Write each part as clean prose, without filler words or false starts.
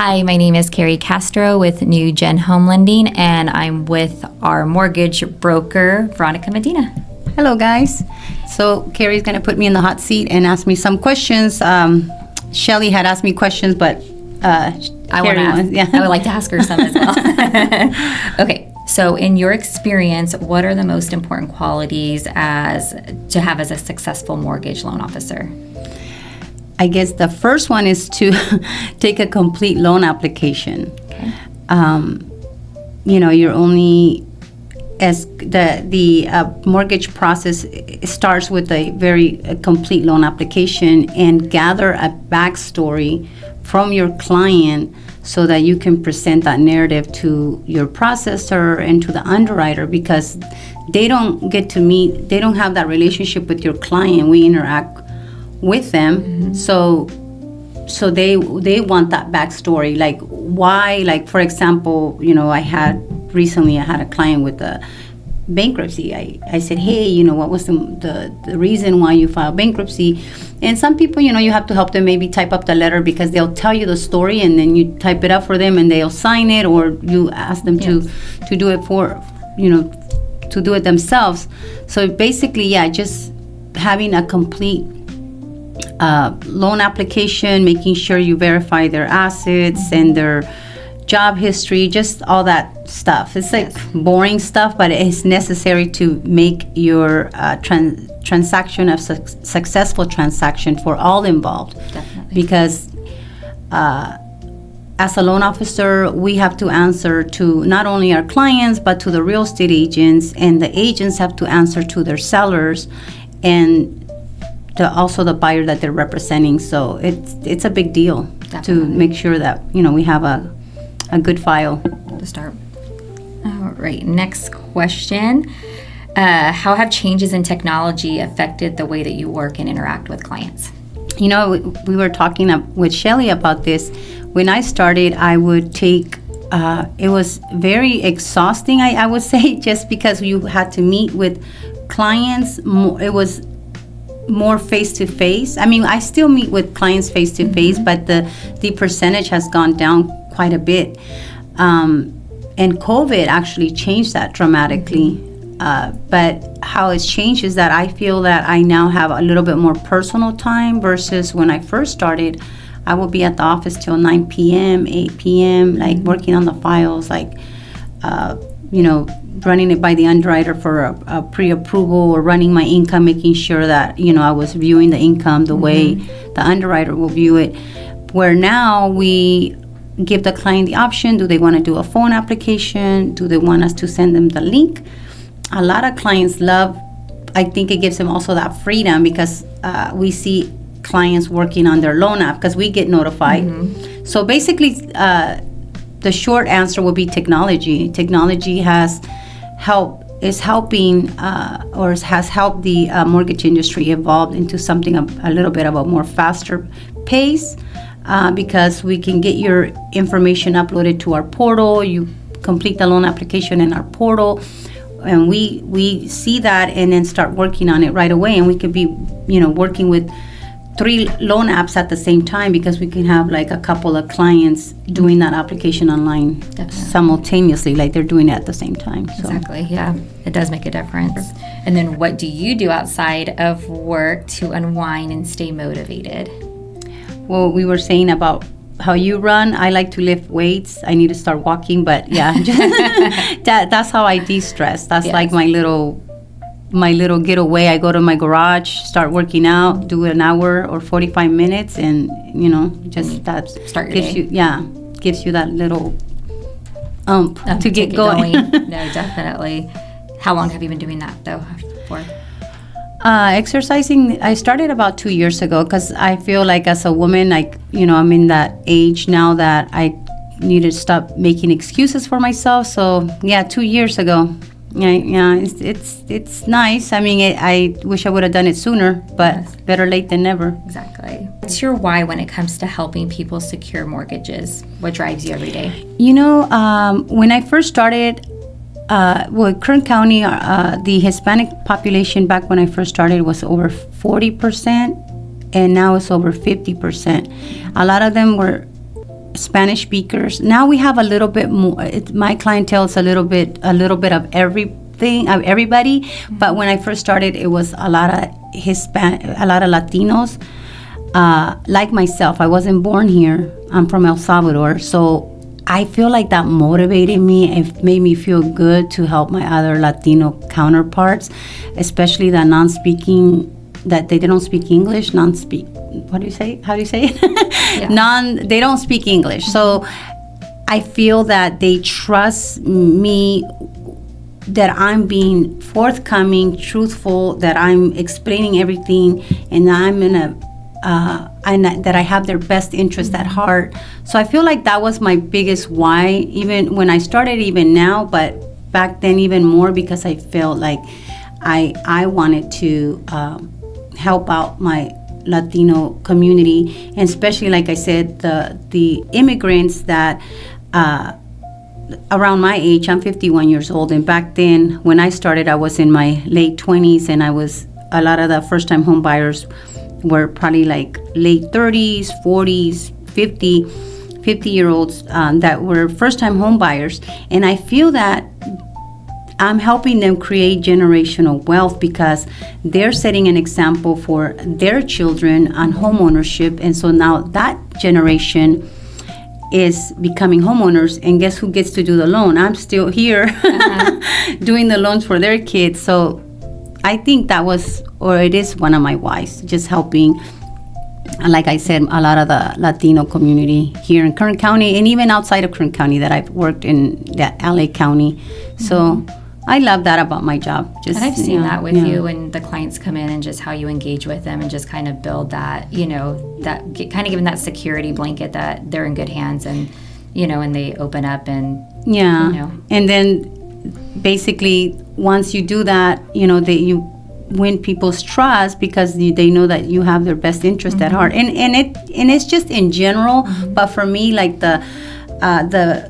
Hi, my name is Carrie Castro with New Gen Home Lending, and I'm with our mortgage broker, Verónica Medina. Hello, guys. So Carrie's going to put me in the hot seat and ask me some questions. Shelly had asked me questions, but I would like to ask her some as well. Okay, so in your experience, what are the most important qualities to have as a successful mortgage loan officer? I guess the first one is to take a complete loan application. Okay. You're only as the mortgage process starts with a complete loan application, and gather a backstory from your client so that you can present that narrative to your processor and to the underwriter, because they don't have that relationship with your client. We interact with them. Mm-hmm. So they want that backstory, like why, like for example, I had a client with a bankruptcy. I said, hey, what was the reason why you filed bankruptcy? And some people, you have to help them maybe type up the letter, because they'll tell you the story and then you type it up for them and they'll sign it, or you ask them to do it to do it themselves. So basically, just having a complete loan application, making sure you verify their assets and their job history, just all that stuff. It's like boring stuff, but it's necessary to make your transaction a successful transaction for all involved. Definitely. Because as a loan officer, we have to answer to not only our clients, but to the real estate agents, and the agents have to answer to their sellers, and also the buyer that they're representing. So it's a big deal. Definitely. To make sure that we have a good file to start. All right, next question. How have changes in technology affected the way that you work and interact with clients? We were talking with Shelly about this. When I started, I would take it was very exhausting, I would say, just because you had to meet with clients. It was more face-to-face. I mean, I still meet with clients face-to-face, but the percentage has gone down quite a bit. And COVID actually changed that dramatically. But how it's changed is that I feel that I now have a little bit more personal time, versus when I first started, I would be at the office till 9 p.m., 8 p.m., like working on the files, like, running it by the underwriter for a pre-approval, or running my income, making sure that, I was viewing the income the way the underwriter will view it. Where now we give the client the option: do they want to do a phone application? Do they want us to send them the link? A lot of clients I think it gives them also that freedom, because we see clients working on their loan app, because we get notified. Mm-hmm. So basically, the short answer would be technology. Technology has helping the mortgage industry evolve into something a little bit of a more faster pace, because we can get your information uploaded to our portal. You complete the loan application in our portal, and we see that and then start working on it right away. And we could be working with 3 loan apps at the same time, because we can have like a couple of clients doing that application online. Definitely. Simultaneously, like they're doing it at the same time. So. Exactly, yeah. It does make a difference. And then what do you do outside of work to unwind and stay motivated? Well, we were saying about how you run. I like to lift weights. I need to start walking, but yeah, that's how I de-stress. That's like my little getaway. I go to my garage, start working out, do an hour or 45 minutes, and just that start your day. Gives you that little to get going. No, definitely. How long have you been doing that though for? Exercising, I started about 2 years ago, because I feel like as a woman, like, I'm in that age now that I need to stop making excuses for myself. So 2 years ago. Yeah, it's nice. I mean, I wish I would have done it sooner, but better late than never. Exactly. What's your why when it comes to helping people secure mortgages? What drives you every day? When I first started, Kern County, the Hispanic population back when I first started was over 40%, and now it's over 50%. A lot of them were Spanish speakers. Now we have a little bit more. My clientele is a little bit of everything, of everybody. But when I first started, it was a lot of Latinos. Like myself, I wasn't born here. I'm from El Salvador, so I feel like that motivated me. It made me feel good to help my other Latino counterparts, especially that that they don't speak English, what do you say? How do you say it? Yeah. They don't speak English. So I feel that they trust me, that I'm being forthcoming, truthful, that I'm explaining everything, and that I have their best interest at heart. So I feel like that was my biggest why, even when I started, even now, but back then even more, because I felt like I wanted to help out my Latino community, and especially, like I said, the immigrants that around my age. I'm 51 years old, and back then when I started, I was in my late 20s, and a lot of the first-time home buyers were probably like late 30s, 40s, 50-year-olds that were first-time home buyers. And I feel that I'm helping them create generational wealth, because they're setting an example for their children on home ownership. And so now that generation is becoming homeowners, and guess who gets to do the loan? I'm still here doing the loans for their kids. So I think it is one of my whys, just helping, like I said, a lot of the Latino community here in Kern County, and even outside of Kern County that I've worked in that LA County. So I love that about my job. And I've seen that with you when the clients come in, and just how you engage with them, and just kind of build that, kind of giving that security blanket that they're in good hands, and, and they open up and, And then basically once you do that, you win people's trust, because they know that you have their best interest at heart. And it's just in general, but for me, like the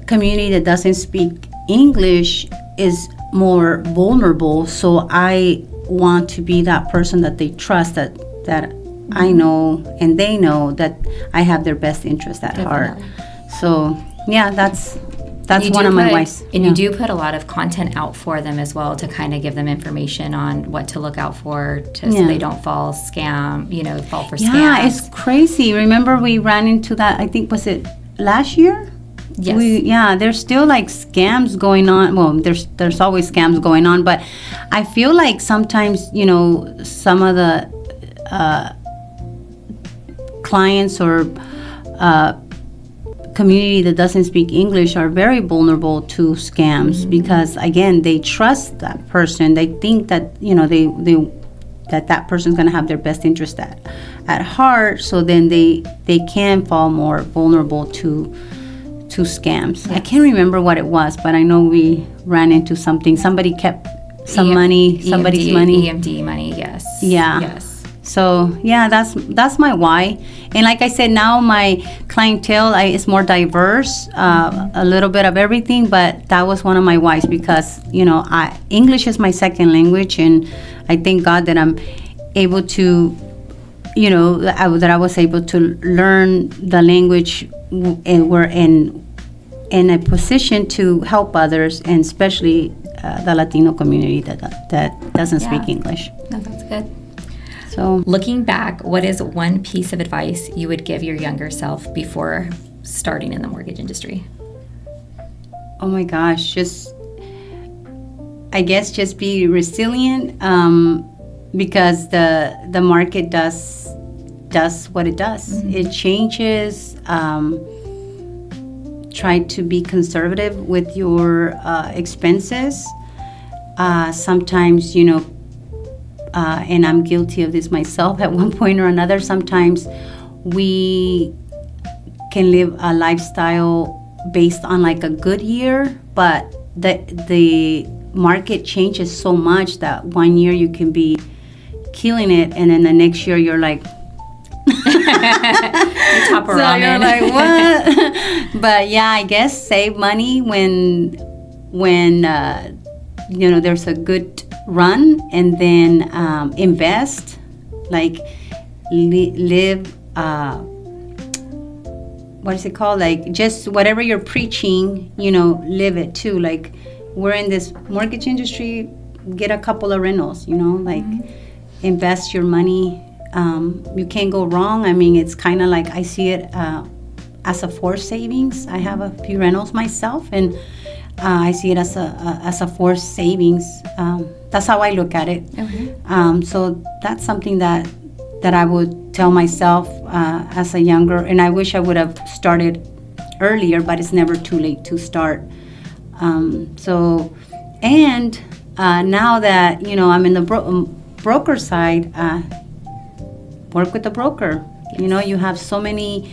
community that doesn't speak English is more vulnerable, so I want to be that person that they trust, that I know and they know that I have their best interest at heart. So that's one of my whys. And you do put a lot of content out for them as well, to kind of give them information on what to look out for, so they don't fall for scams. Yeah, it's crazy. Remember we ran into that, I think, was it last year? Yes. There's still like scams going on. Well, there's always scams going on, but I feel like sometimes, some of the clients or community that doesn't speak English are very vulnerable to scams, because again, they trust that person. They think that that person's going to have their best interest at heart, so then they can fall more vulnerable to scams. I can't remember what it was, but I know we ran into something. Somebody kept some money, somebody's money. EMD money, yes. Yeah. Yes. So that's my why. And like I said, now my clientele is more diverse, a little bit of everything, but that was one of my whys, because English is my second language, and I thank God that I'm able to, that I was able to learn the language, and we're in a position to help others, and especially the Latino community that doesn't speak English. No, that's good. So, looking back, what is one piece of advice you would give your younger self before starting in the mortgage industry? Oh my gosh, I guess just be resilient, because the market does what it does. It changes. Try to be conservative with your expenses. Sometimes, and I'm guilty of this myself at one point or another, sometimes we can live a lifestyle based on like a good year, but the market changes so much that one year you can be killing it, and then the next year you're like, top of ramen. You're like, what? But I guess save money when there's a good run, and then invest, like live what is it called? Like, just whatever you're preaching, live it too. Like, we're in this mortgage industry, get a couple of rentals, like invest your money. You can't go wrong. I mean, it's kind of like I see it as a forced savings. I have a few rentals myself, and I see it as a forced savings. That's how I look at it. Okay. So that's something that I would tell myself as a younger, and I wish I would have started earlier, but it's never too late to start. Now that, I'm in the broker side, work with the broker. You have so many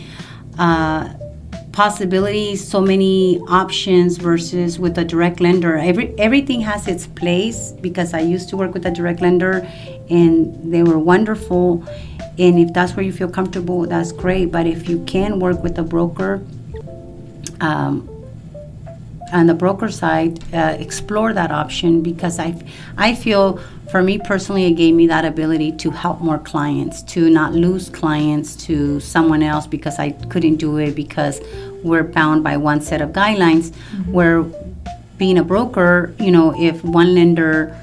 possibilities, so many options versus with a direct lender. Everything has its place, because I used to work with a direct lender and they were wonderful. And if that's where you feel comfortable, that's great. But if you can work with a broker, on the broker side, explore that option, because I feel, for me personally, it gave me that ability to help more clients, to not lose clients to someone else because I couldn't do it because we're bound by one set of guidelines. Where being a broker, if one lender,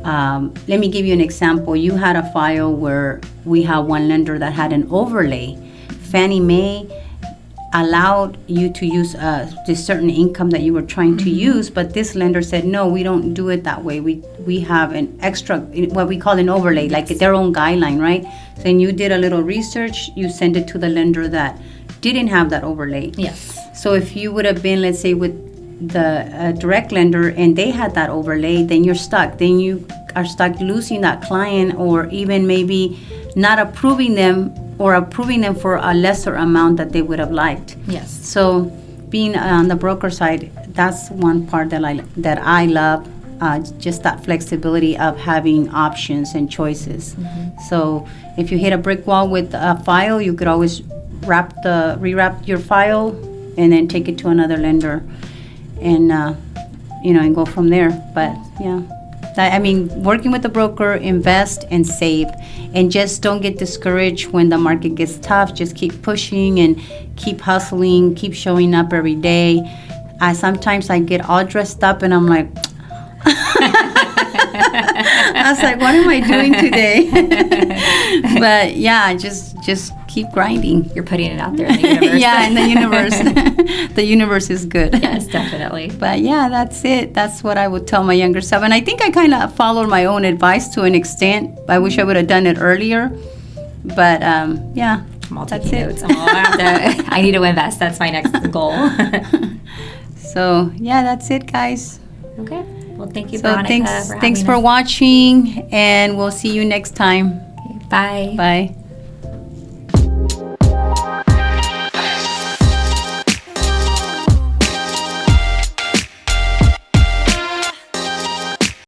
let me give you an example. You had a file where we have one lender that had an overlay. Fannie Mae allowed you to use this certain income that you were trying to use, but this lender said, no, we don't do it that way. We have an extra, what we call an overlay, like their own guideline, right? So then you did a little research, you send it to the lender that didn't have that overlay. Yes. So if you would have been, let's say, with the direct lender and they had that overlay, then you're stuck. Then you are stuck losing that client, or even maybe not approving them, or approving them for a lesser amount that they would have liked. Yes. So being on the broker side, that's one part that I love, just that flexibility of having options and choices. So if you hit a brick wall with a file, you could always rewrap your file and then take it to another lender, and and go from there. But yeah. Working with a broker, invest and save, and just don't get discouraged when the market gets tough. Just keep pushing and keep hustling, keep showing up every day. Sometimes I get all dressed up and I'm like, I was like, what am I doing today? But yeah, just keep grinding. You're putting it out there in the universe. Yeah, in the universe. The universe is good. Yes, definitely. But yeah, that's it. That's what I would tell my younger self. And I think I kind of followed my own advice to an extent. I wish I would have done it earlier. But yeah, I'm all taking notes. I need to invest. That's my next goal. So yeah, that's it, guys. Okay. Well, thank you, Veronica, thanks for watching, and we'll see you next time. Okay, bye. Bye.